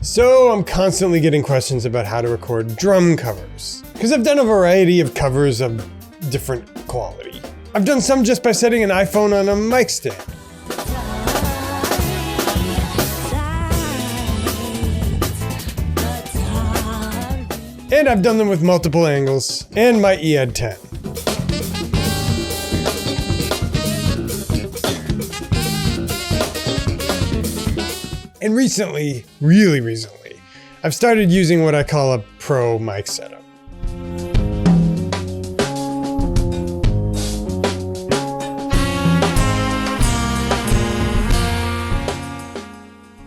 So I'm constantly getting questions about how to record drum covers, because I've done a variety of covers of different quality. I've done some just by setting an iPhone on a mic stand. And I've done them with multiple angles and my EAD 10. And recently, really recently, I've started using what I call a pro mic setup.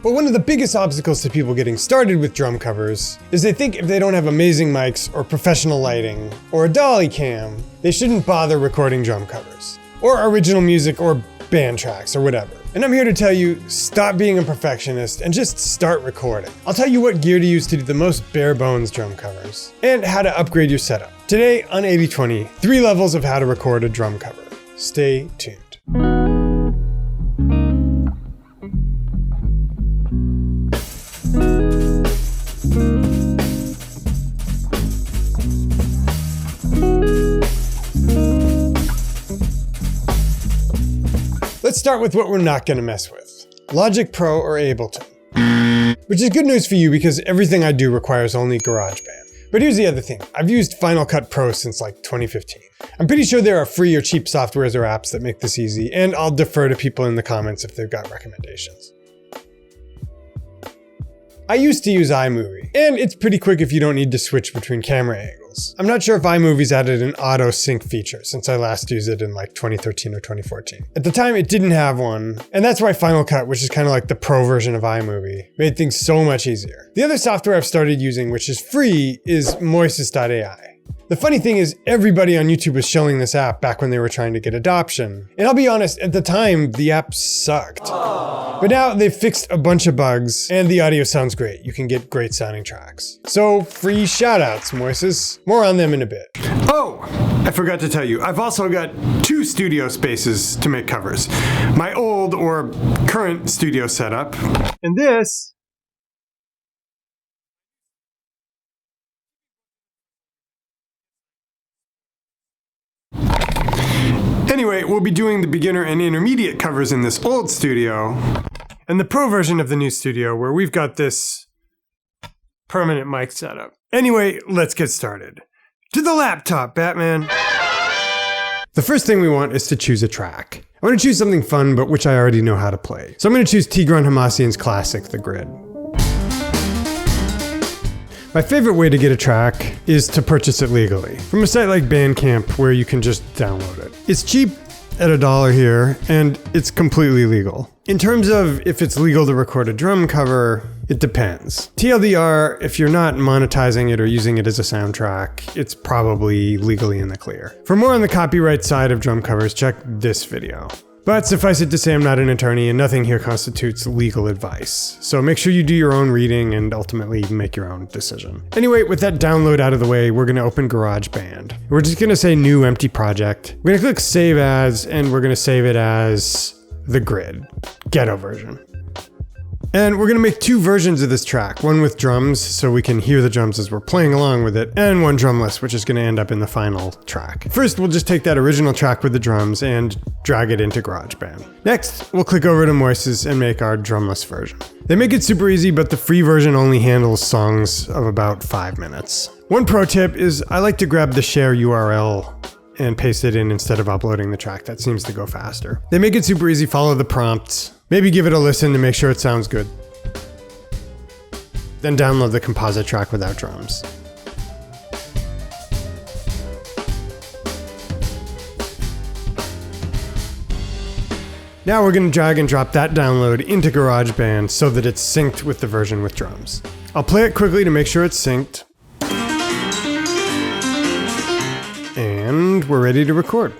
But one of the biggest obstacles to people getting started with drum covers is they think if they don't have amazing mics or professional lighting or a dolly cam, they shouldn't bother recording drum covers or original music or band tracks or whatever. And I'm here to tell you, stop being a perfectionist and just start recording. I'll tell you what gear to use to do the most bare bones drum covers and how to upgrade your setup. Today on 80/20, 3 levels of how to record a drum cover. Stay tuned. Let's start with what we're not going to mess with. Logic Pro or Ableton. Which is good news for you because everything I do requires only Garageband. But here's the other thing. I've used Final Cut Pro since like 2015. I'm pretty sure there are free or cheap softwares or apps that make this easy, and I'll defer to people in the comments if they've got recommendations. I used to use iMovie, and it's pretty quick if you don't need to switch between camera angles. I'm not sure if iMovie's added an auto sync feature since I last used it in like 2013 or 2014. At the time it didn't have one, and that's why Final Cut, which is kind of like the pro version of iMovie, made things so much easier. The other software I've started using, which is free, is Moises.ai. The funny thing is, everybody on YouTube was shilling this app back when they were trying to get adoption. And I'll be honest, at the time, the app sucked. But now they've fixed a bunch of bugs, and the audio sounds great. You can get great sounding tracks. So, free shoutouts, Moises. More on them in a bit. Oh, I forgot to tell you, I've also got 2 studio spaces to make covers. My old, or current studio setup, and this. Anyway, we'll be doing the beginner and intermediate covers in this old studio, and the pro version of the new studio where we've got this permanent mic setup. Anyway, let's get started. To the laptop, Batman! The first thing we want is to choose a track. I want to choose something fun, but which I already know how to play. So I'm going to choose Tigran Hamasyan's classic, The Grid. My favorite way to get a track is to purchase it legally from a site like Bandcamp where you can just download it. It's cheap at $1 here and it's completely legal. In terms of if it's legal to record a drum cover, it depends. TLDR, if you're not monetizing it or using it as a soundtrack, it's probably legally in the clear. For more on the copyright side of drum covers, check this video. But suffice it to say I'm not an attorney and nothing here constitutes legal advice. So make sure you do your own reading and ultimately make your own decision. Anyway, with that download out of the way, we're gonna open Garageband. We're just gonna say new empty project. We're gonna click save as, and we're gonna save it as The Grid, ghetto version. And we're gonna make 2 versions of this track, one with drums so we can hear the drums as we're playing along with it, and one drumless, which is gonna end up in the final track. First, we'll just take that original track with the drums and drag it into GarageBand. Next, we'll click over to Moises and make our drumless version. They make it super easy, but the free version only handles songs of about 5 minutes. One pro tip is I like to grab the share URL and paste it in instead of uploading the track. That seems to go faster. They make it super easy, follow the prompts. Maybe give it a listen to make sure it sounds good. Then download the composite track without drums. Now we're going to drag and drop that download into GarageBand so that it's synced with the version with drums. I'll play it quickly to make sure it's synced. And we're ready to record.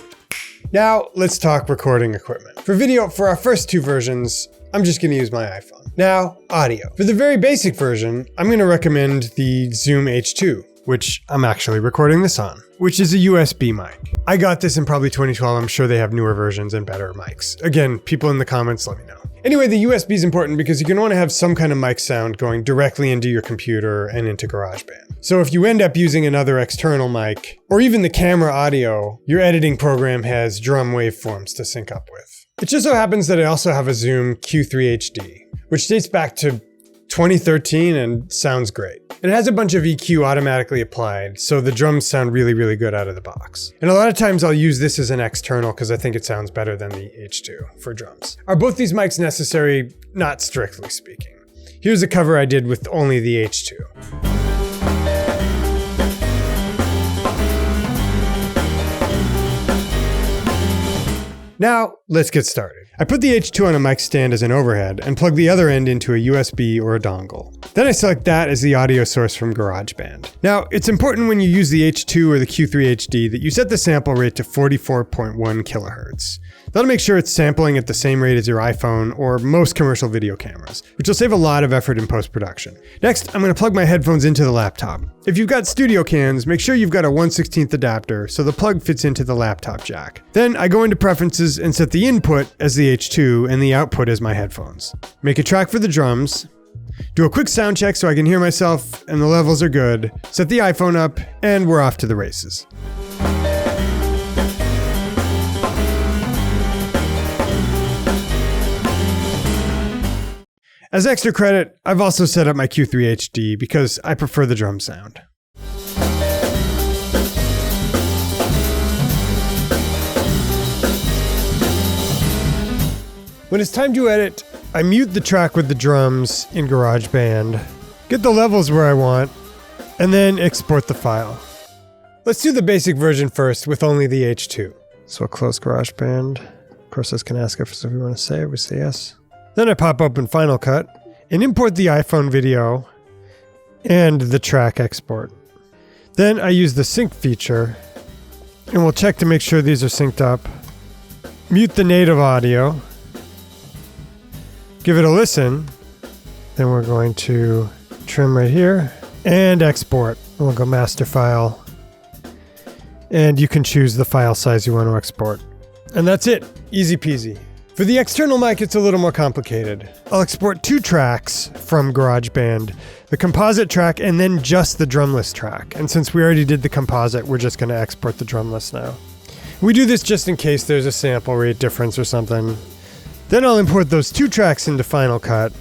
Now, let's talk recording equipment. For video, for our first 2 versions, I'm just gonna use my iPhone. Now, audio. For the very basic version, I'm gonna recommend the Zoom H2. which I'm actually recording this on, which is a USB mic. I got this in probably 2012. I'm sure they have newer versions and better mics. Again, people in the comments, let me know. Anyway, the USB is important because you're going to want to have some kind of mic sound going directly into your computer and into GarageBand. So if you end up using another external mic, or even the camera audio, your editing program has drum waveforms to sync up with. It just so happens that I also have a Zoom Q3 HD, which dates back to 2013 and sounds great. It has a bunch of EQ automatically applied, so the drums sound really, really good out of the box. And a lot of times I'll use this as an external because I think it sounds better than the H2 for drums. Are both these mics necessary? Not strictly speaking. Here's a cover I did with only the H2. Now, let's get started. I put the H2 on a mic stand as an overhead and plug the other end into a USB or a dongle. Then I select that as the audio source from GarageBand. Now, it's important when you use the H2 or the Q3 HD that you set the sample rate to 44.1 kilohertz. That'll make sure it's sampling at the same rate as your iPhone or most commercial video cameras, which will save a lot of effort in post-production. Next, I'm going to plug my headphones into the laptop. If you've got studio cans, make sure you've got a 1/16 adapter so the plug fits into the laptop jack. Then I go into preferences and set the input as the H2 and the output as my headphones. Make a track for the drums. Do a quick sound check so I can hear myself and the levels are good. Set the iPhone up and we're off to the races. As extra credit, I've also set up my Q3 HD because I prefer the drum sound. When it's time to edit, I mute the track with the drums in GarageBand, get the levels where I want, and then export the file. Let's do the basic version first with only the H2. So I'll close GarageBand. Of course, this can ask us if we want to save. We say yes. Then I pop open Final Cut and import the iPhone video and the track export. Then I use the sync feature and we'll check to make sure these are synced up. Mute the native audio. Give it a listen. Then we're going to trim right here and export. And we'll go master file. And you can choose the file size you want to export. And that's it. Easy peasy. For the external mic, it's a little more complicated. I'll export 2 tracks from GarageBand, the composite track and then just the drumless track. And since we already did the composite, we're just going to export the drumless now. We do this just in case there's a sample rate difference or something. Then I'll import those 2 tracks into Final Cut.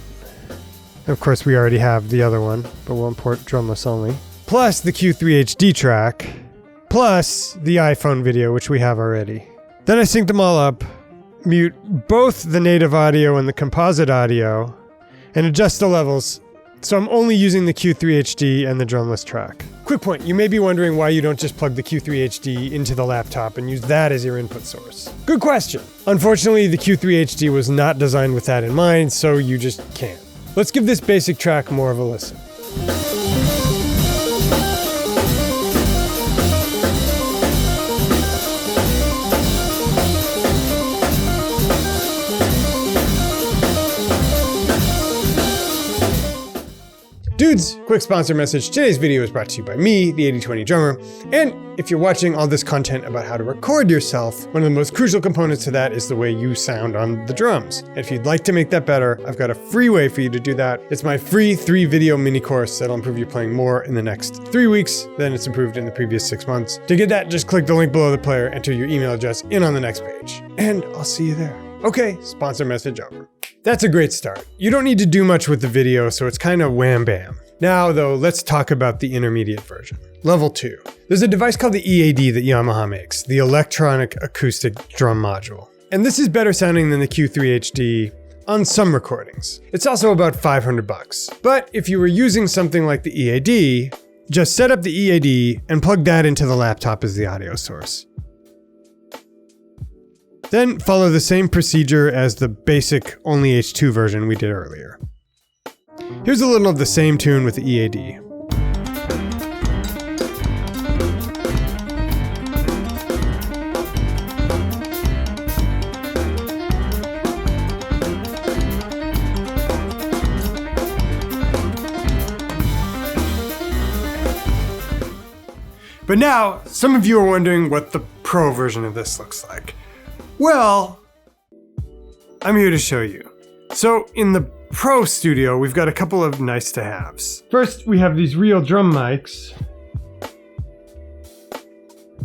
Of course, we already have the other one, but we'll import drumless only. Plus the Q3 HD track, plus the iPhone video, which we have already. Then I sync them all up, mute both the native audio and the composite audio, and adjust the levels, so I'm only using the Q3 HD and the drumless track. Quick point, you may be wondering why you don't just plug the Q3 HD into the laptop and use that as your input source. Good question. Unfortunately, the Q3 HD was not designed with that in mind, so you just can't. Let's give this basic track more of a listen. Dudes, quick sponsor message. Today's video is brought to you by me, the 80/20 drummer. And if you're watching all this content about how to record yourself, one of the most crucial components to that is the way you sound on the drums. And if you'd like to make that better, I've got a free way for you to do that. It's my free 3-video mini course that'll improve your playing more in the next 3 weeks than it's improved in the previous 6 months. To get that, just click the link below the player, enter your email address in on the next page. And I'll see you there. Okay, sponsor message over. That's a great start. You don't need to do much with the video, so it's kind of wham bam. Now though, let's talk about the intermediate version. Level 2. There's a device called the EAD that Yamaha makes, the Electronic Acoustic Drum Module. And this is better sounding than the Q3 HD on some recordings. It's also about $500. But if you were using something like the EAD, just set up the EAD and plug that into the laptop as the audio source. Then follow the same procedure as the basic only H2 version we did earlier. Here's a little of the same tune with the EAD. But now, some of you are wondering what the pro version of this looks like. Well, I'm here to show you. So in the Pro Studio, we've got a couple of nice to haves. First, we have these real drum mics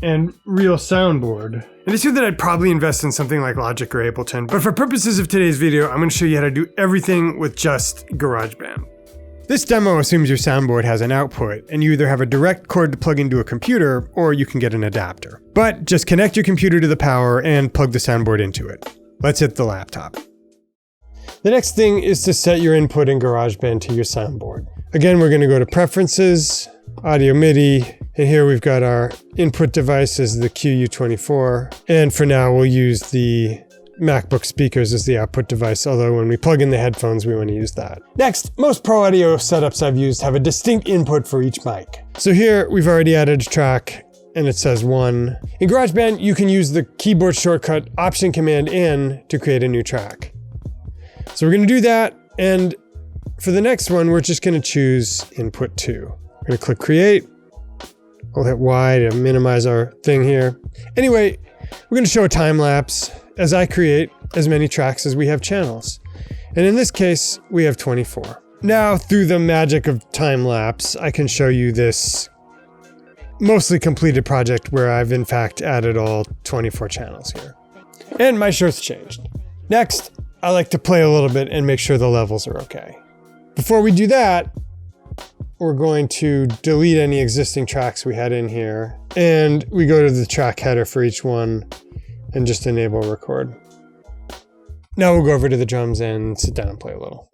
and real soundboard. And it's true that I'd probably invest in something like Logic or Ableton, but for purposes of today's video, I'm going to show you how to do everything with just GarageBand. This demo assumes your soundboard has an output, and you either have a direct cord to plug into a computer, or you can get an adapter. But just connect your computer to the power and plug the soundboard into it. Let's hit the laptop. The next thing is to set your input in GarageBand to your soundboard. Again, we're going to go to Preferences, Audio MIDI, and here we've got our input device as the QU24. And for now, we'll use the MacBook speakers as the output device, although when we plug in the headphones, we want to use that. Next, most pro audio setups I've used have a distinct input for each mic. So here, we've already added a track, and it says 1. In GarageBand, you can use the keyboard shortcut Option-Command-N to create a new track. So we're going to do that, and for the next one, we're just going to choose input 2. We're going to click Create. We'll hit Y to minimize our thing here. Anyway, we're going to show a time lapse as I create as many tracks as we have channels. And in this case, we have 24. Now, through the magic of time lapse, I can show you this mostly completed project where I've in fact added all 24 channels here. And my shirt's changed. Next, I like to play a little bit and make sure the levels are okay. Before we do that, we're going to delete any existing tracks we had in here, and we go to the track header for each one and just enable record. Now we'll go over to the drums and sit down and play a little.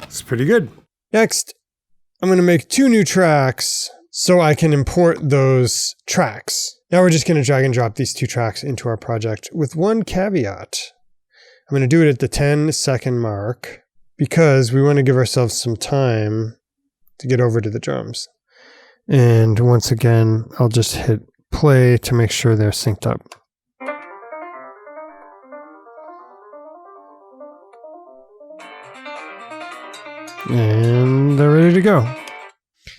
It's pretty good. Next, I'm going to make 2 new tracks so I can import those tracks. Now we're just going to drag and drop these 2 tracks into our project with one caveat. I'm going to do it at the 10-second mark because we want to give ourselves some time to get over to the drums. And once again, I'll just hit play to make sure they're synced up. And they're ready to go.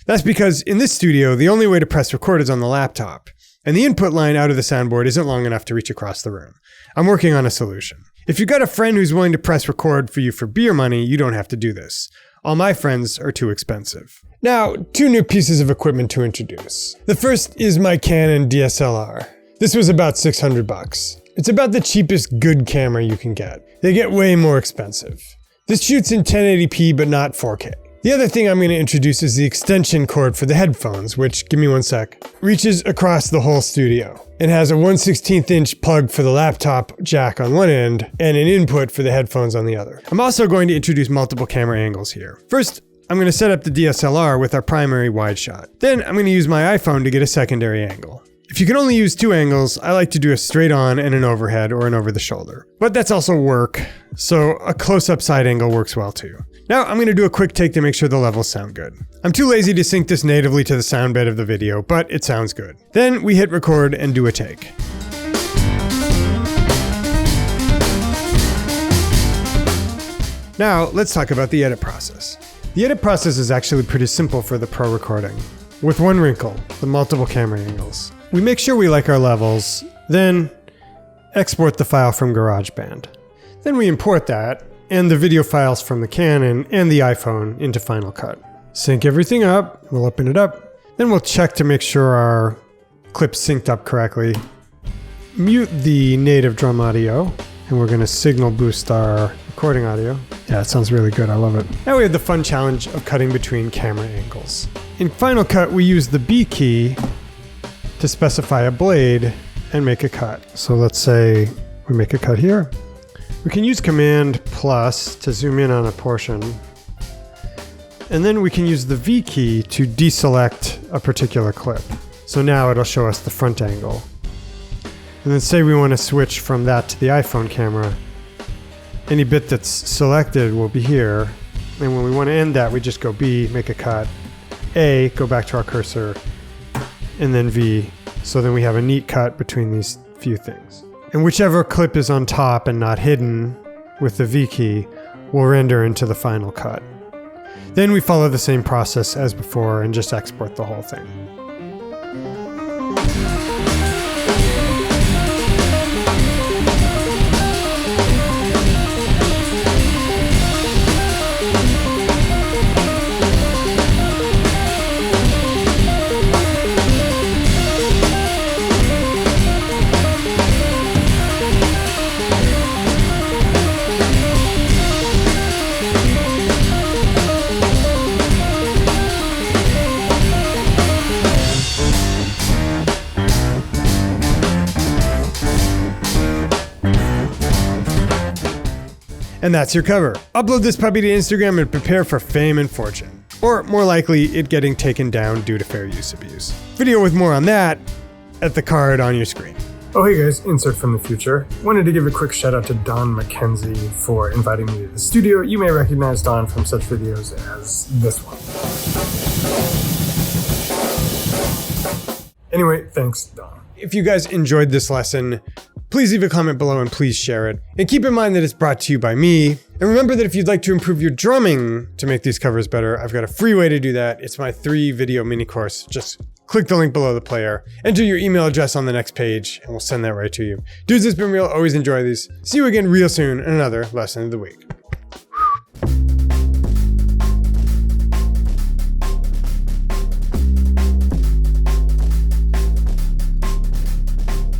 That's because in this studio, the only way to press record is on the laptop, and the input line out of the soundboard isn't long enough to reach across the room. I'm working on a solution. If you've got a friend who's willing to press record for you for beer money, you don't have to do this. All my friends are too expensive. Now, 2 new pieces of equipment to introduce. The first is my Canon DSLR. This was about $600. It's about the cheapest good camera you can get. They get way more expensive. This shoots in 1080p, but not 4K. The other thing I'm going to introduce is the extension cord for the headphones, which, give me one sec, reaches across the whole studio and has a 1/16 inch plug for the laptop jack on one end and an input for the headphones on the other. I'm also going to introduce multiple camera angles here. First, I'm going to set up the DSLR with our primary wide shot. Then I'm going to use my iPhone to get a secondary angle. If you can only use 2 angles, I like to do a straight on and an overhead or an over the shoulder. But that's also work, so a close-up side angle works well too. Now I'm going to do a quick take to make sure the levels sound good. I'm too lazy to sync this natively to the sound bed of the video, but it sounds good. Then we hit record and do a take. Now let's talk about the edit process. The edit process is actually pretty simple for the pro recording, with one wrinkle, the multiple camera angles. We make sure we like our levels, then export the file from GarageBand. Then we import that and the video files from the Canon and the iPhone into Final Cut. Sync everything up, we'll open it up, then we'll check to make sure our clip's synced up correctly. Mute the native drum audio, and we're gonna signal boost our recording audio. Yeah, it sounds really good, I love it. Now we have the fun challenge of cutting between camera angles. In Final Cut, we use the B key to specify a blade and make a cut. So let's say we make a cut here. We can use Command plus to zoom in on a portion. And then we can use the V key to deselect a particular clip. So now it'll show us the front angle. And then say we want to switch from that to the iPhone camera. Any bit that's selected will be here. And when we want to end that, we just go B, make a cut, A, go back to our cursor, and then V. So then we have a neat cut between these few things. And whichever clip is on top and not hidden with the V key will render into the final cut. Then we follow the same process as before and just export the whole thing. And that's your cover. Upload this puppy to Instagram and prepare for fame and fortune. Or more likely, it getting taken down due to fair use abuse. Video with more on that at the card on your screen. Oh hey guys, insert from the future. Wanted to give a quick shout out to Don McKenzie for inviting me to the studio. You may recognize Don from such videos as this one. Anyway, thanks Don. If you guys enjoyed this lesson, please leave a comment below and please share it. And keep in mind that it's brought to you by me. And remember that if you'd like to improve your drumming to make these covers better, I've got a free way to do that. It's my 3-video mini course. Just click the link below the player, enter your email address on the next page, and we'll send that right to you. Dudes, it's been real. Always enjoy these. See you again real soon in another lesson of the week.